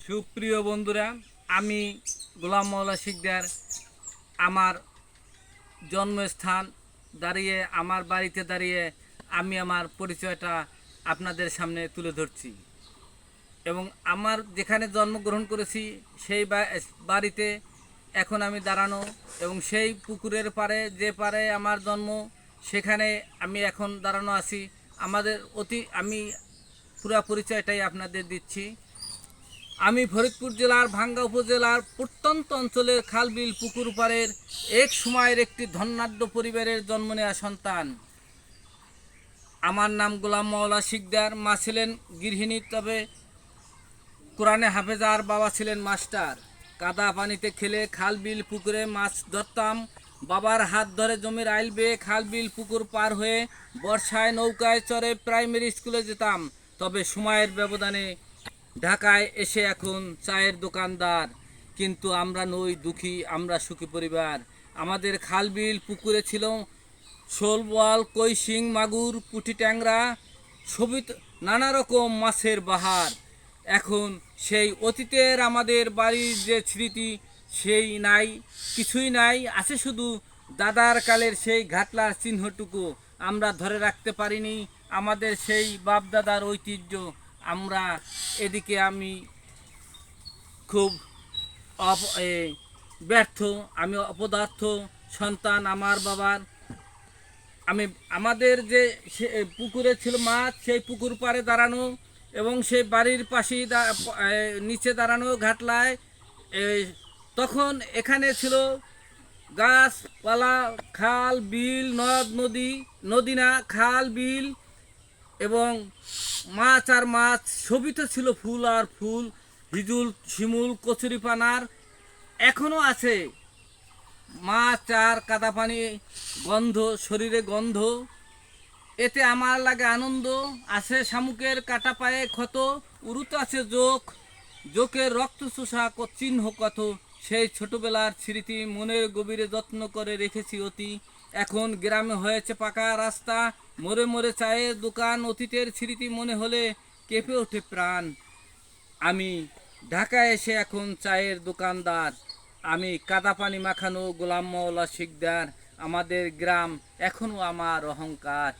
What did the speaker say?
সুপ্রিয় বন্ধুরা, আমি গোলাম মওলা শিকদার আমার জন্মস্থান দাঁড়িয়ে, আমার বাড়িতে দাঁড়িয়ে আমি আমার পরিচয়টা আপনাদের সামনে তুলে ধরছি। এবং আমার যেখানে জন্মগ্রহণ করেছি সেই বাড়িতে এখন আমি দাঁড়ানো, এবং সেই পুকুরের পাড়ে যে পাড়ে আমার জন্ম সেখানে আমি এখন দাঁড়ানো আছি। আমি পুরা পরিচয়টাই আপনাদের দিচ্ছি। আমি ফরিদপুর জেলার ভাঙ্গা উপজেলার প্রত্যন্ত অঞ্চলের খালবিল পুকুর পাড়ের এক সময়ের একটি ধনাঢ্য পরিবারের জন্ম নেওয়া সন্তান। আমার নাম গোলাম মওলা শিকদার। মা ছিলেন গৃহিণী, তবে কোরআনে হাফেজা, আর বাবা ছিলেন মাস্টার। কাদা পানিতে খেলে খালবিল পুকুরে মাছ ধরতাম। বাবার হাত ধরে জমির আইল বেয়ে খালবিল পুকুর পার হয়ে বর্ষায় নৌকায় চড়ে প্রাইমারি স্কুলে যেতাম। তবে সময়ের ব্যবধানে ঢাকায় এসে এখন চায়ের দোকানদার। কিন্তু আমরা নই দুঃখী, আমরা সুখী পরিবার। আমাদের খালবিল পুকুরে ছিল শোল, বোয়াল, কই, শিং, মাগুর, পুঁটি, ট্যাংরা, সবিত নানা রকম মাছের বাহার। এখন সেই অতীতের আমাদের বাড়ির যে স্মৃতি সেই নাই, কিছুই নাই। আছে শুধু দাদার কালের সেই ঘাটলার চিহ্নটুকু আমরা ধরে রাখতে পারিনি। আমাদের সেই বাপদাদার ঐতিহ্য আমরা এদিকে আমি খুব ব্যর্থ, আমি অপদার্থ সন্তান আমার বাবার। আমাদের যে পুকুরে ছিল মাছ, সেই পুকুর পাড়ে দাঁড়ানো এবং সেই বাড়ির পাশেই নিচে দাঁড়ানো ঘাটলায়। তখন এখানে ছিল গাছপালা, খাল বিল, নদ নদী, নদী না খাল বিল, এবং মাছ আর মাছ, শোভিত ছিল ফুল আর ফুল, হিজুল, শিমুল, কচুরিপানার। এখনও আছে মাছ আর কাদা পানি, গন্ধ, শরীরে গন্ধ। এতে আমার লাগে আনন্দ। আছে শামুকের কাটা পায়ে ক্ষত, উরুত আছে জোকের রক্ত চোষা চিহ্ন কত। সেই ছোটবেলার স্মৃতি মনের গভীরে যত্ন করে রেখেছি অতি। এখন গ্রামে হয়েছে পাকা রাস্তা, মোড়ে মোড়ে চায়ের দোকান। অতীতের স্মৃতি মনে হলে কেঁপে ওঠে প্রাণ। আমি ঢাকায় এসে এখন চায়ের দোকানদার। আমি কাদা পানি মাখানো গোলাম মওলা শিকদার। আমাদের গ্রাম এখনো আমার অহংকার।